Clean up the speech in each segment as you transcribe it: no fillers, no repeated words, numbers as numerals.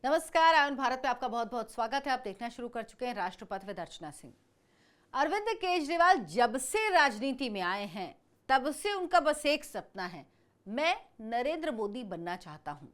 नमस्कार, आयन भारत में आपका बहुत बहुत स्वागत है। आप देखना शुरू कर चुके हैं राष्ट्रपति विद अर्चना सिंह। अरविंद केजरीवाल जब से राजनीति में आए हैं तब से उनका बस एक सपना है, मैं नरेंद्र मोदी बनना चाहता हूं।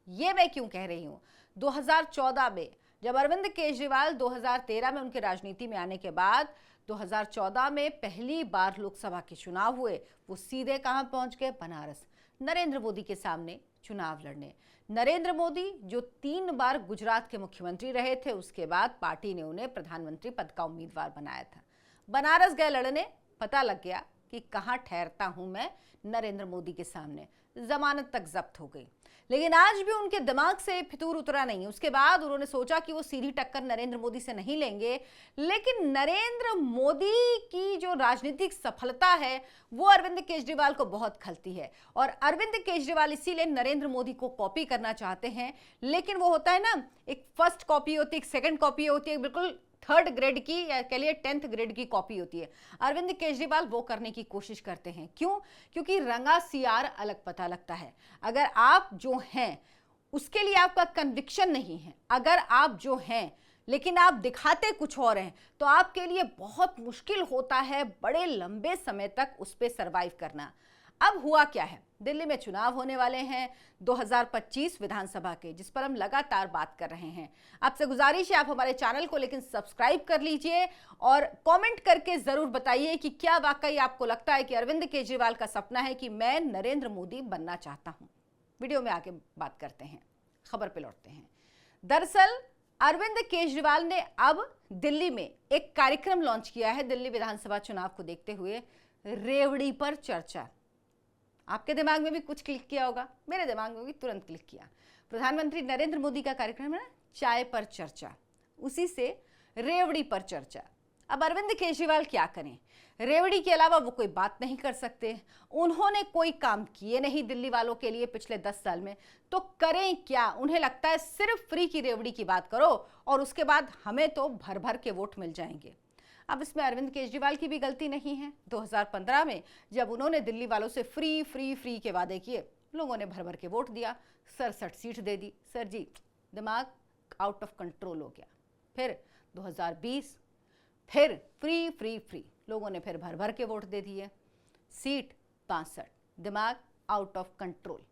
ये मैं क्यों कह रही हूं? 2014 में जब अरविंद केजरीवाल 2013 में उनके राजनीति में आने के बाद 2014 में पहली बार लोकसभा के चुनाव हुए, वो सीधे कहां पहुंच गए? बनारस, नरेंद्र मोदी के सामने चुनाव लड़ने। नरेंद्र मोदी जो 3 बार गुजरात के मुख्यमंत्री रहे थे, उसके बाद पार्टी ने उन्हें प्रधानमंत्री पद का उम्मीदवार बनाया था। बनारस गए लड़ने, पता लग गया कि कहां ठहरता हूं मैं नरेंद्र मोदी के सामने। जमानत तक जब्त हो गई, लेकिन आज भी उनके दिमाग से फितूर उतरा नहीं। उसके बाद उन्होंने सोचा कि वो सीधी टक्कर नरेंद्र मोदी से नहीं लेंगे, लेकिन नरेंद्र मोदी की जो राजनीतिक सफलता है वो अरविंद केजरीवाल को बहुत खलती है। और अरविंद केजरीवाल इसीलिए नरेंद्र मोदी को कॉपी करना चाहते हैं, लेकिन वो होता है ना, एक फर्स्ट कॉपी होती है, एक सेकंड कॉपी होती है, बिल्कुल 3rd ग्रेड की या कह लिए 10th ग्रेड की कॉपी होती है। अरविंद केजरीवाल वो करने की कोशिश करते हैं। क्यों? क्योंकि रंगा सियार अलग पता लगता है। अगर आप जो हैं उसके लिए आपका कन्विक्शन नहीं है, अगर आप जो हैं लेकिन आप दिखाते कुछ और हैं, तो आपके लिए बहुत मुश्किल होता है बड़े लंबे समय तक उस पर सर्वाइव करना। अब हुआ क्या है? दिल्ली में चुनाव होने वाले हैं 2025 विधानसभा के, जिस पर हम लगातार बात कर रहे हैं। आपसे गुजारिश है आप हमारे चैनल को लेकिन सब्सक्राइब कर लीजिए और कमेंट करके जरूर बताइए कि क्या वाकई आपको लगता है कि अरविंद केजरीवाल का सपना है कि मैं नरेंद्र मोदी बनना चाहता हूं। वीडियो में आगे बात करते हैं, खबर पे लौटते हैं। दरअसल अरविंद केजरीवाल ने अब दिल्ली में एक कार्यक्रम लॉन्च किया है। दिल्ली विधानसभा चुनाव को देखते हुए रेवड़ी पर चर्चा। आपके दिमाग में भी कुछ क्लिक किया होगा, मेरे दिमाग में भी तुरंत क्लिक किया। प्रधानमंत्री नरेंद्र मोदी का कार्यक्रम है ना, चाय पर चर्चा, उसी से रेवड़ी पर चर्चा। अब अरविंद केजरीवाल क्या करें? रेवड़ी के अलावा वो कोई बात नहीं कर सकते। उन्होंने कोई काम किए नहीं दिल्ली वालों के लिए पिछले 10 साल में, तो करें क्या? उन्हें लगता है सिर्फ फ्री की रेवड़ी की बात करो और उसके बाद हमें तो भर भर के वोट मिल जाएंगे। अब इसमें अरविंद केजरीवाल की भी गलती नहीं है। 2015 में जब उन्होंने दिल्ली वालों से फ्री फ्री फ्री के वादे किए, लोगों ने भर भर के वोट दिया, 67 सीट दे दी। सर जी, दिमाग आउट ऑफ कंट्रोल हो गया। फिर 2020 फिर फ्री फ्री फ्री, लोगों ने फिर भर भर के वोट दे दिए, सीट 62, दिमाग आउट ऑफ कंट्रोल।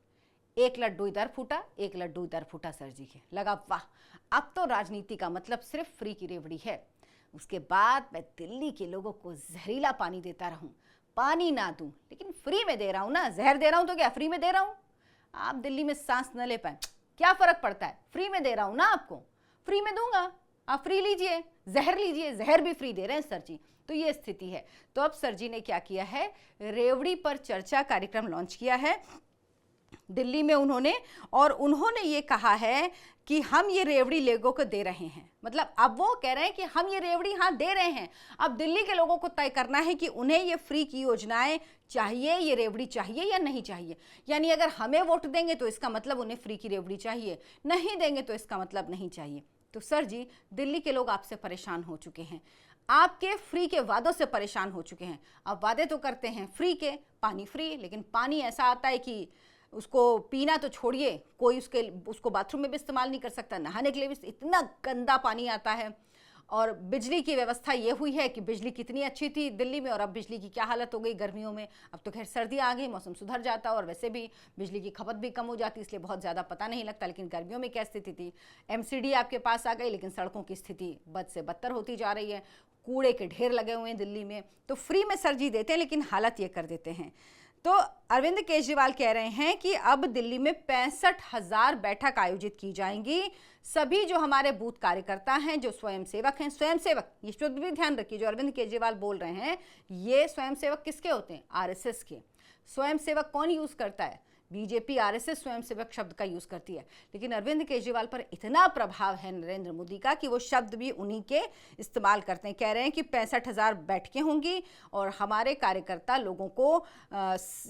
एक लड्डू इधर फूटा, एक लड्डू इधर फूटा। सर जी के लगा वाह, अब तो राजनीति का मतलब सिर्फ फ्री की रेवड़ी है। उसके बाद मैं दिल्ली के लोगों को जहरीला पानी देता रहूं, पानी ना दूं लेकिन फ्री में दे रहा हूं ना, जहर दे रहा हूं तो क्या फ्री में दे रहा हूं? आप दिल्ली में सांस न ले पाए, क्या फर्क पड़ता है? फ्री में दे रहा हूं ना, आपको फ्री में दूंगा, आप फ्री लीजिए, जहर लीजिए, जहर भी फ्री दे रहे हैं सर जी। तो ये स्थिति है। तो अब सर जी ने क्या किया है, रेवड़ी पर चर्चा कार्यक्रम लॉन्च किया है दिल्ली में उन्होंने, और उन्होंने ये कहा है कि हम ये रेवड़ी लोगों को दे रहे हैं। मतलब अब वो कह रहे हैं कि हम ये रेवड़ी हाँ दे रहे हैं। अब दिल्ली के लोगों को तय करना है कि उन्हें ये फ्री की योजनाएं चाहिए, ये रेवड़ी चाहिए या नहीं चाहिए। यानी अगर हमें वोट देंगे तो इसका मतलब उन्हें फ्री की रेवड़ी चाहिए, नहीं देंगे तो इसका मतलब नहीं चाहिए। तो सर जी, दिल्ली के लोग आपसे परेशान हो चुके हैं, आपके फ्री के वादों से परेशान हो चुके हैं। अब वादे तो करते हैं फ्री के, पानी फ्री, लेकिन पानी ऐसा आता है कि उसको पीना तो छोड़िए, कोई उसको बाथरूम में भी इस्तेमाल नहीं कर सकता, नहाने के लिए भी इतना गंदा पानी आता है। और बिजली की व्यवस्था ये हुई है कि बिजली कितनी अच्छी थी दिल्ली में और अब बिजली की क्या हालत हो गई गर्मियों में। अब तो खैर सर्दी आ गई, मौसम सुधर जाता और वैसे भी बिजली की खपत भी कम हो जाती, इसलिए बहुत ज़्यादा पता नहीं लगता। लेकिन गर्मियों में क्या स्थिति थी? एमसीडी आपके पास आ गई, लेकिन सड़कों की स्थिति बद से बदतर होती जा रही है, कूड़े के ढेर लगे हुए हैं दिल्ली में। तो फ्री में सर जी देते हैं, लेकिन हालत ये कर देते हैं। तो अरविंद केजरीवाल कह रहे हैं कि अब दिल्ली में 65,000 बैठक आयोजित की जाएंगी। सभी जो हमारे बूथ कार्यकर्ता हैं, जो स्वयंसेवक हैं, स्वयंसेवक ये शुद्ध भी ध्यान रखिए, जो अरविंद केजरीवाल बोल रहे हैं ये स्वयंसेवक किसके होते हैं? आरएसएस के। स्वयंसेवक कौन यूज करता है? बीजेपी आरएसएस स्वयंसेवक शब्द का यूज करती है, लेकिन अरविंद केजरीवाल पर इतना प्रभाव है नरेंद्र मोदी का कि वो शब्द भी उन्हीं के इस्तेमाल करते हैं। कह रहे हैं कि 65,000 बैठकें होंगी और हमारे कार्यकर्ता लोगों को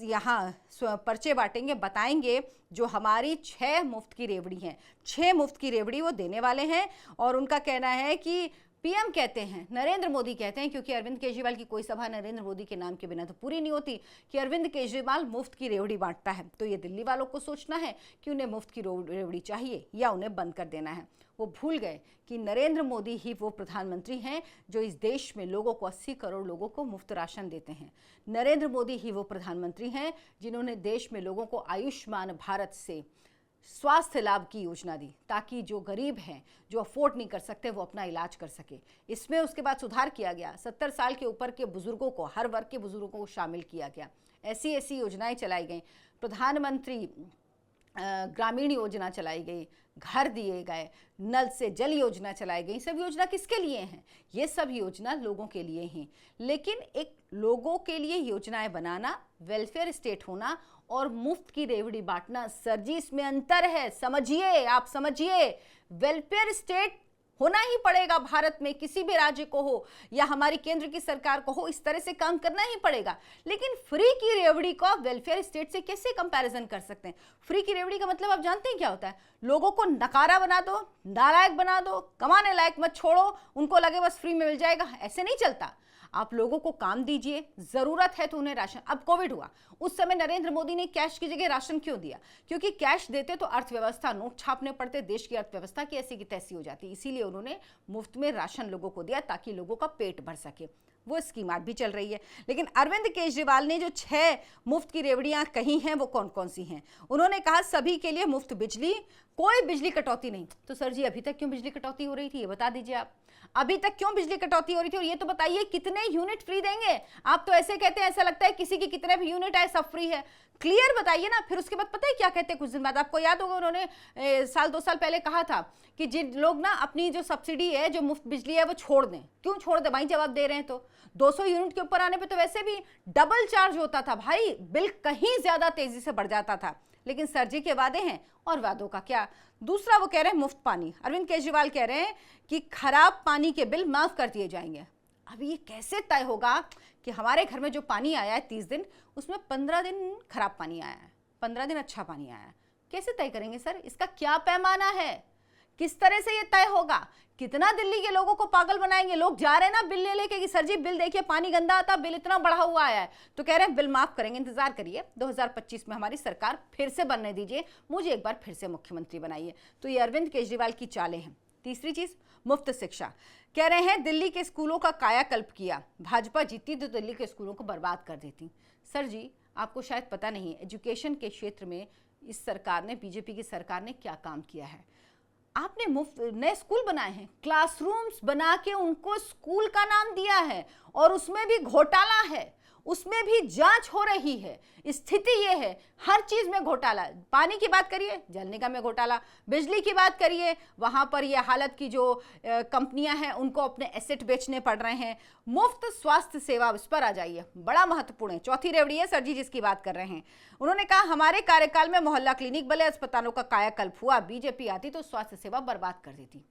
यहाँ पर्चे बांटेंगे, बताएंगे जो हमारी 6 मुफ्त की रेवड़ी हैं, 6 मुफ्त की रेवड़ी वो देने वाले हैं। और उनका कहना है कि पीएम कहते हैं, नरेंद्र मोदी कहते हैं, क्योंकि अरविंद केजरीवाल की कोई सभा नरेंद्र मोदी के नाम के बिना तो पूरी नहीं होती, कि अरविंद केजरीवाल मुफ्त की रेवड़ी बांटता है। तो ये दिल्ली वालों को सोचना है कि उन्हें मुफ्त की रेवड़ी चाहिए या उन्हें बंद कर देना है। वो भूल गए कि नरेंद्र मोदी ही वो प्रधानमंत्री हैं जो इस देश में लोगों को 80 करोड़ लोगों को मुफ्त राशन देते हैं। नरेंद्र मोदी ही वो प्रधानमंत्री हैं जिन्होंने देश में लोगों को आयुष्मान भारत से स्वास्थ्य लाभ की योजना दी, ताकि जो गरीब हैं, जो अफोर्ड नहीं कर सकते, वो अपना इलाज कर सके। इसमें उसके बाद सुधार किया गया, 70 साल के ऊपर के बुजुर्गों को, हर वर्ग के बुजुर्गों को शामिल किया गया। ऐसी ऐसी योजनाएं चलाई गई, प्रधानमंत्री ग्रामीण योजना चलाई गई, घर दिए गए, नल से जल योजना चलाई गई। सब योजना किसके लिए हैं? ये सब योजना लोगों के लिए हैं। लेकिन एक लोगों के लिए योजनाएं बनाना, वेलफेयर स्टेट होना और मुफ्त की रेवड़ी बांटना, सर जी इसमें अंतर है। समझिए, आप समझिए। वेलफेयर स्टेट होना ही पड़ेगा भारत में, किसी भी राज्य को हो या हमारी केंद्र की सरकार को हो, इस तरह से काम करना ही पड़ेगा। लेकिन फ्री की रेवड़ी को आप वेलफेयर स्टेट से कैसे कंपैरिजन कर सकते हैं? फ्री की रेवड़ी का मतलब आप जानते हैं क्या होता है? लोगों को नकारा बना दो, नालायक बना दो, कमाने लायक मत छोड़ो, उनको लगे बस फ्री में मिल जाएगा। ऐसे नहीं चलता। आप लोगों को काम दीजिए, जरूरत है तो उन्हें राशन। अब कोविड हुआ, उस समय नरेंद्र मोदी ने कैश की जगह राशन क्यों दिया? क्योंकि कैश देते तो अर्थव्यवस्था, नोट छापने पड़ते, देश की अर्थव्यवस्था की ऐसी की तैसी हो जाती। इसीलिए उन्होंने मुफ्त में राशन लोगों को दिया ताकि लोगों का पेट भर सके। वो स्कीम आज भी चल रही है। लेकिन अरविंद केजरीवाल ने जो 6 मुफ्त की रेवड़ियां कही हैं, वो कौन कौन सी हैं? उन्होंने कहा सभी के लिए मुफ्त बिजली, कोई बिजली कटौती नहीं। तो सर जी अभी तक क्यों बिजली कटौती हो रही थी, ये बता दीजिए आप। अभी तक क्यों बिजली कटौती हो रही थी? और ये तो बताइए कितने यूनिट फ्री देंगे? आप तो ऐसे कहते हैं, ऐसा लगता है किसी की कितने भी यूनिट आए सब फ्री है। क्लियर बताइए ना। फिर उसके बाद पता है क्या कहते हैं कुछ दिन बाद? आपको याद होगा उन्होंने साल 2 साल पहले कहा था कि जिन लोग ना अपनी जो सब्सिडी है, जो मुफ्त बिजली है, वो छोड़ दें। क्यों छोड़ दें भाई? जवाब दे रहे हैं तो 200 यूनिट के ऊपर आने पे तो वैसे भी डबल चार्ज होता था भाई, बिल कहीं ज्यादा तेजी से बढ़ जाता था। लेकिन सर जी के वादे हैं, और वादों का क्या। दूसरा वो कह रहे हैं मुफ्त पानी। अरविंद केजरीवाल कह रहे हैं कि खराब पानी के बिल माफ कर दिए जाएंगे। अब ये कैसे तय होगा कि हमारे घर में जो पानी आया है 30 दिन, उसमें 15 दिन खराब पानी आया है, 15 दिन अच्छा पानी आया है? कैसे तय करेंगे सर? इसका क्या पैमाना है? किस तरह से ये तय होगा? कितना दिल्ली के लोगों को पागल बनाएंगे? लोग जा रहे हैं ना बिल ले लेके कि सर जी बिल देखिए, पानी गंदा आता, बिल इतना बढ़ा हुआ आया है, तो कह रहे हैं बिल माफ करेंगे। इंतजार करिए, 2025 में हमारी सरकार फिर से बनने दीजिए, मुझे एक बार फिर से मुख्यमंत्री बनाइए। तो ये अरविंद केजरीवाल की चालें हैं। तीसरी चीज, मुफ्त शिक्षा। कह रहे हैं दिल्ली के स्कूलों का कायाकल्प किया, भाजपा जीती तो दिल्ली के स्कूलों को बर्बाद कर देती। सर जी आपको शायद पता नहीं, एजुकेशन के क्षेत्र में इस सरकार ने, बीजेपी की सरकार ने क्या काम किया है। आपने मुफ्त नए स्कूल बनाए हैं, क्लासरूम्स बना के उनको स्कूल का नाम दिया है, और उसमें भी घोटाला है, उसमें भी जांच हो रही है। स्थिति ये है, हर चीज में घोटाला। पानी की बात करिए, जल निगम में घोटाला। बिजली की बात करिए, वहां पर ये हालत की जो कंपनियां हैं उनको अपने एसेट बेचने पड़ रहे हैं। मुफ्त स्वास्थ्य सेवा, इस पर आ जाइए, बड़ा महत्वपूर्ण है। चौथी रेवड़ी है सर जी जिसकी बात कर रहे हैं। उन्होंने कहा हमारे कार्यकाल में मोहल्ला क्लिनिक बने, अस्पतालों का कायाकल्प हुआ, बीजेपी आती तो स्वास्थ्य सेवा बर्बाद कर देती।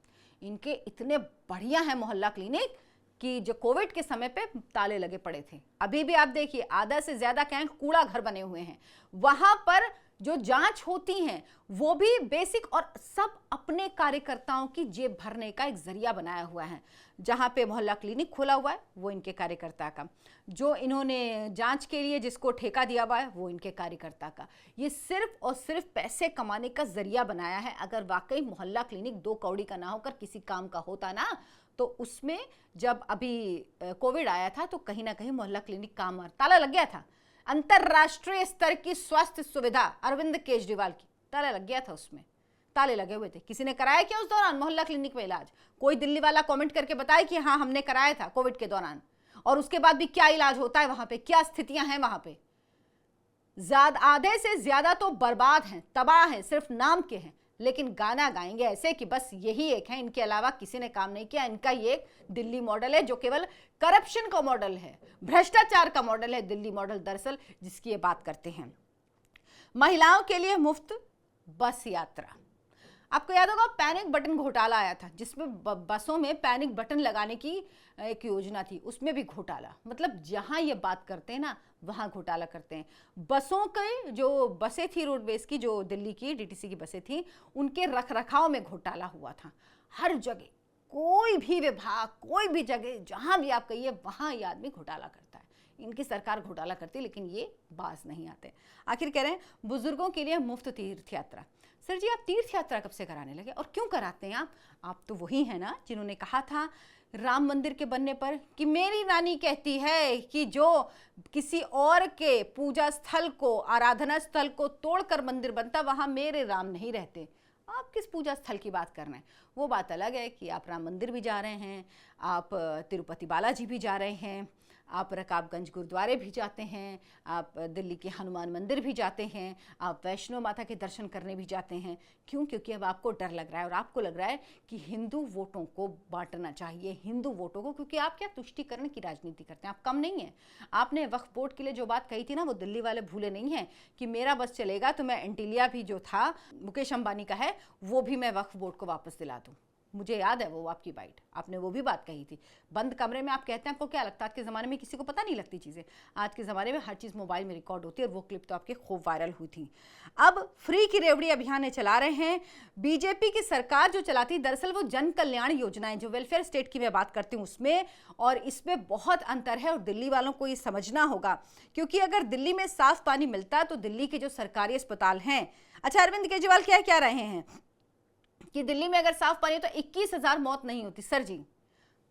इनके इतने बढ़िया है मोहल्ला क्लिनिक कि जो कोविड के समय पे ताले लगे पड़े थे। अभी भी आप देखिए, आधा से ज्यादा कैंप कूड़ा घर बने हुए हैं। वहां पर जो जांच होती हैं वो भी बेसिक, और सब अपने कार्यकर्ताओं की जेब भरने का एक जरिया बनाया हुआ है। जहां पे मोहल्ला क्लिनिक खोला हुआ है वो इनके कार्यकर्ता का, जो इन्होंने जांच के लिए जिसको ठेका दिया हुआ है वो इनके कार्यकर्ता का। ये सिर्फ और सिर्फ पैसे कमाने का जरिया बनाया है। अगर वाकई मोहल्ला क्लिनिक 2 कौड़ी का ना होकर किसी काम का होता ना, तो उसमें जब अभी कोविड आया था तो कहीं ना कहीं मोहल्ला क्लिनिक काम ताला लग गया था। अंतरराष्ट्रीय स्तर की स्वास्थ्य सुविधा अरविंद केजरीवाल की, ताला लग गया था, उसमें ताले लगे हुए थे। किसी ने कराया क्या उस दौरान मोहल्ला क्लिनिक में इलाज? कोई दिल्ली वाला कमेंट करके बताए कि हाँ हमने कराया था कोविड के दौरान, और उसके बाद भी क्या इलाज होता है वहां पे, क्या स्थितियां हैं वहां पे? आधे से ज्यादा तो बर्बाद हैं, तबाह हैं, सिर्फ नाम के हैं। लेकिन गाना गाएंगे ऐसे कि बस यही एक है, इनके अलावा किसी ने काम नहीं किया। इनका ये एक दिल्ली मॉडल है जो केवल करप्शन का मॉडल है, भ्रष्टाचार का मॉडल है दिल्ली मॉडल दरअसल, जिसकी ये बात करते हैं। महिलाओं के लिए मुफ्त बस यात्रा। आपको याद होगा पैनिक बटन घोटाला आया था, जिसमें बसों में पैनिक बटन लगाने की एक योजना थी, उसमें भी घोटाला। मतलब जहां ये बात करते हैं ना वहां घोटाला करते हैं। बसों के जो बसें थी रोडवेज की, जो दिल्ली की डीटीसी की बसें थी, उनके रख रखाव में घोटाला हुआ था। हर जगह कोई भी विभाग, कोई भी जगह, जहां भी आप कहिए वहां ये आदमी घोटाला करता है। इनकी सरकार घोटाला करती है, लेकिन ये बाज नहीं आते। आखिर कह रहे हैं बुजुर्गों के लिए मुफ्त तीर्थ यात्रा। सर जी, आप तीर्थ यात्रा कब से कराने लगे और क्यों कराते हैं आप तो वही है ना जिन्होंने कहा था राम मंदिर के बनने पर कि मेरी नानी कहती है कि जो किसी और के पूजा स्थल को, आराधना स्थल को तोड़कर मंदिर बनता, वहां मेरे राम नहीं रहते। आप किस पूजा स्थल की बात कर रहे हैं? वो बात अलग है कि आप राम मंदिर भी जा रहे हैं, आप तिरुपति बालाजी भी जा रहे हैं, आप रकाबगंज गुरुद्वारे भी जाते हैं, आप दिल्ली के हनुमान मंदिर भी जाते हैं, आप वैष्णो माता के दर्शन करने भी जाते हैं। क्यों? क्योंकि अब आपको डर लग रहा है और आपको लग रहा है कि हिंदू वोटों को बांटना चाहिए, हिंदू वोटों को, क्योंकि आप क्या तुष्टीकरण की राजनीति करते हैं, आप कम नहीं हैं। आपने वक्फ बोर्ड के लिए जो बात कही थी ना, वो दिल्ली वाले भूले नहीं हैं कि मेरा बस चलेगा तो मैं एंटीलिया भी जो था मुकेश अंबानी का है वो भी मैं वक्फ बोर्ड को वापस दिला दूँ। मुझे याद है वो आपकी बाइट, आपने वो भी बात कही थी। बंद कमरे में आप कहते हैं, आपको क्या लगता है आज के ज़माने में किसी को पता नहीं लगती चीज़ें? आज के ज़माने में हर चीज़ मोबाइल में रिकॉर्ड होती है और वो क्लिप तो आपके खूब वायरल हुई थी। अब फ्री की रेवड़ी अभियान चला रहे हैं बीजेपी की सरकार जो चलाती, दरअसल वो जन कल्याण योजनाएं, जो वेलफेयर स्टेट की मैं बात करती हूँ उसमें, और इसमें बहुत अंतर है और दिल्ली वालों को ये समझना होगा। क्योंकि अगर दिल्ली में साफ पानी मिलता तो दिल्ली के जो सरकारी अस्पताल हैं, अच्छा अरविंद केजरीवाल क्या रहे हैं कि दिल्ली में अगर साफ पानी हो तो 21,000 मौत नहीं होती। सर जी,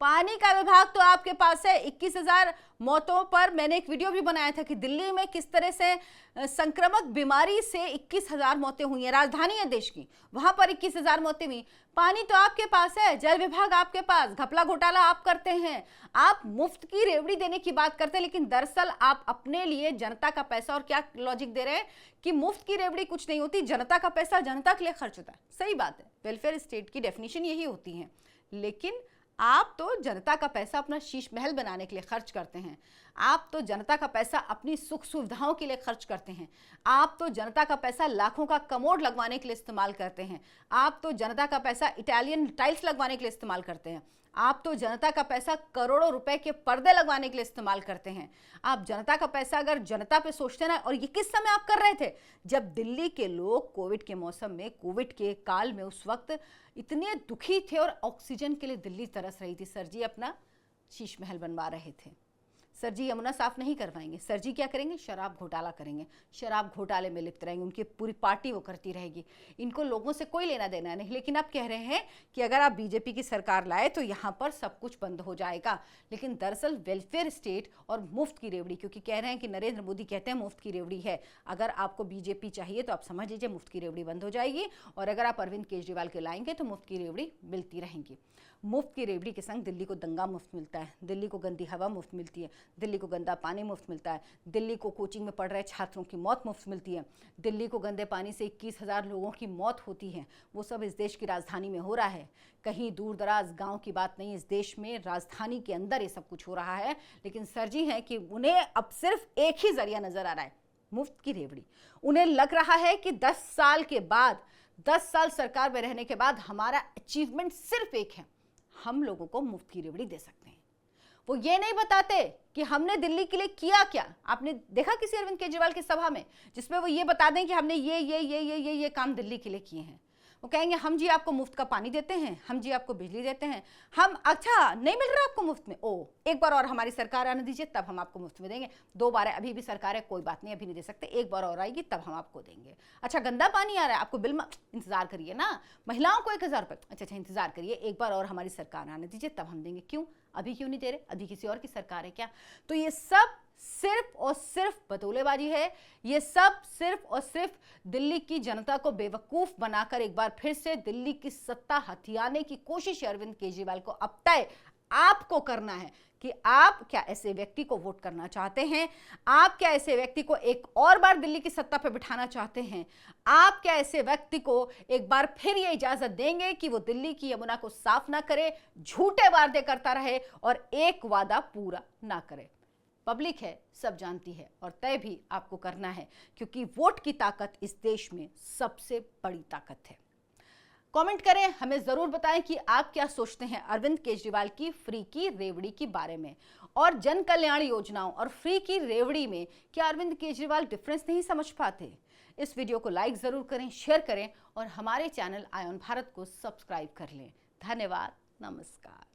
पानी का विभाग तो आपके पास है, 21,000 मौतों पर मैंने एक वीडियो भी बनाया था कि दिल्ली में किस तरह से संक्रामक बीमारी से 21,000 मौतें हुई हैं। राजधानी है देश की, वहां पर 21,000 मौतें हुई। पानी तो आपके पास है, जल विभाग आपके पास, घपला घोटाला आप करते हैं, आप मुफ्त की रेवड़ी देने की बात करते हैं, लेकिन दरअसल आप अपने लिए जनता का पैसा, और क्या लॉजिक दे रहे हैं कि मुफ्त की रेवड़ी कुछ नहीं होती, जनता का पैसा जनता के लिए खर्च होता है। सही बात है, वेलफेयर स्टेट की डेफिनेशन यही होती है, लेकिन आप तो जनता का पैसा अपना शीश महल बनाने के लिए खर्च करते हैं। आप तो जनता का पैसा अपनी सुख सुविधाओं के लिए खर्च करते हैं। आप तो जनता का पैसा लाखों का कमोड लगवाने के लिए इस्तेमाल करते हैं। आप तो जनता का पैसा इटालियन टाइल्स लगवाने के लिए इस्तेमाल करते हैं। आप तो जनता का पैसा करोड़ों रुपए के पर्दे लगवाने के लिए इस्तेमाल करते हैं। आप जनता का पैसा अगर जनता पे सोचते ना, और ये किस समय आप कर रहे थे? जब दिल्ली के लोग कोविड के मौसम में, कोविड के काल में उस वक्त इतने दुखी थे और ऑक्सीजन के लिए दिल्ली तरस रही थी। सर जी अपना शीश महल बनवा रहे थे। सर जी यमुना साफ नहीं करवाएंगे। सर जी क्या करेंगे? शराब घोटाला करेंगे, शराब घोटाले में लिप्त रहेंगे, उनकी पूरी पार्टी वो करती रहेगी। इनको लोगों से कोई लेना देना नहीं। लेकिन आप कह रहे हैं कि अगर आप बीजेपी की सरकार लाए तो यहाँ पर सब कुछ बंद हो जाएगा, लेकिन दरअसल वेलफेयर स्टेट और मुफ्त की रेवड़ी, क्योंकि कह रहे हैं कि नरेंद्र मोदी कहते हैं मुफ्त की रेवड़ी है, अगर आपको बीजेपी चाहिए तो आप समझ लीजिए मुफ्त की रेवड़ी बंद हो जाएगी, और अगर आप अरविंद केजरीवाल के लाएंगे तो मुफ्त की रेवड़ी मिलती रहेंगी। मुफ्त की रेवड़ी के संग दिल्ली को दंगा मुफ्त मिलता है, दिल्ली को गंदी हवा मुफ्त मिलती है, दिल्ली को गंदा पानी मुफ्त मिलता है, दिल्ली को कोचिंग में पढ़ रहे छात्रों की मौत मुफ्त मिलती है, दिल्ली को गंदे पानी से 21,000 लोगों की मौत होती है। वो सब इस देश की राजधानी में हो रहा है, कहीं दूर दराज गांव की बात नहीं, इस देश में राजधानी के अंदर ये सब कुछ हो रहा है। लेकिन सर जी हैं कि उन्हें अब सिर्फ एक ही जरिया नजर आ रहा है, मुफ्त की रेवड़ी। उन्हें लग रहा है कि 10 साल के बाद, 10 साल सरकार में रहने के बाद हमारा अचीवमेंट सिर्फ एक है, हम लोगों को मुफ्त की रेवड़ी दे सकते हैं। वो ये नहीं बताते कि हमने दिल्ली के लिए किया क्या। आपने देखा किसी अरविंद केजरीवाल की सभा में जिसमें वो ये बता दें कि हमने ये काम दिल्ली के लिए किए हैं? वो कहेंगे हम जी आपको मुफ्त का पानी देते हैं, हम जी आपको बिजली देते हैं, हम, अच्छा नहीं मिल रहा आपको मुफ्त में, ओ एक बार और हमारी सरकार आने दीजिए तब हम आपको मुफ्त में देंगे। 2 बार है, अभी भी सरकार है, कोई बात नहीं अभी नहीं दे सकते, एक बार और आएगी तब हम आपको देंगे। अच्छा गंदा पानी आ रहा है आपको बिल में, इंतजार करिए ना, महिलाओं को 1,000 रुपये, अच्छा इंतजार करिए, एक बार और हमारी सरकार आने दीजिए तब हम देंगे। क्यों अभी क्यों नहीं दे रहे? अभी किसी और की सरकार है क्या? तो ये सब सिर्फ और सिर्फ बतौलेबाजी है। ये सब सिर्फ और सिर्फ दिल्ली की जनता को बेवकूफ बनाकर एक बार फिर से दिल्ली की सत्ता हथियाने की कोशिश अरविंद केजरीवाल को अब तय आपको करना है कि आप क्या ऐसे व्यक्ति को वोट करना चाहते हैं? आप क्या ऐसे व्यक्ति को एक और बार दिल्ली की सत्ता पर बिठाना चाहते हैं? आप क्या ऐसे व्यक्ति को एक बार फिर ये इजाजत देंगे कि वो दिल्ली की यमुना को साफ ना करे, झूठे वादे करता रहे और एक वादा पूरा ना करे? पब्लिक है, सब जानती है, और तय भी आपको करना है, क्योंकि वोट की ताकत इस देश में सबसे बड़ी ताकत है। कमेंट करें, हमें जरूर बताएं कि आप क्या सोचते हैं अरविंद केजरीवाल की फ्री की रेवड़ी के बारे में, और जन कल्याण योजनाओं और फ्री की रेवड़ी में क्या अरविंद केजरीवाल डिफरेंस नहीं समझ पाते? इस वीडियो को लाइक जरूर करें, शेयर करें और हमारे चैनल आयोन भारत को सब्सक्राइब कर लें। धन्यवाद। नमस्कार।